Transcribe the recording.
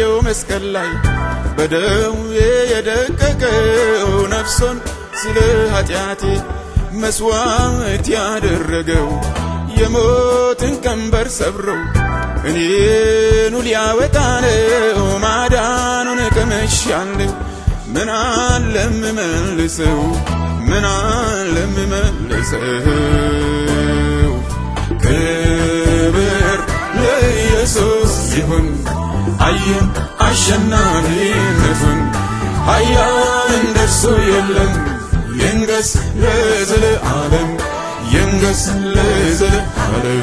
በቀራንዮው መስቀል ላይ በደዌ የደቀቀው ነፍሱን ስለ ኃጢአቴ መስዋዕት ያደረገው የሞትን ቀንበር ሰብሮ እኔኑ ሊያወጣ ነው ማዳኑን ቀምሻለሁ ምን አለ እምመልሰው ምን አለ እምመልሰው ክብር ለኢየሱስ ይሁን አየን አሸናፊነቱን ኃያል እንደርሱ የለም ይንገስ ለዘለዓለም ይንገስ ለዘለዓለም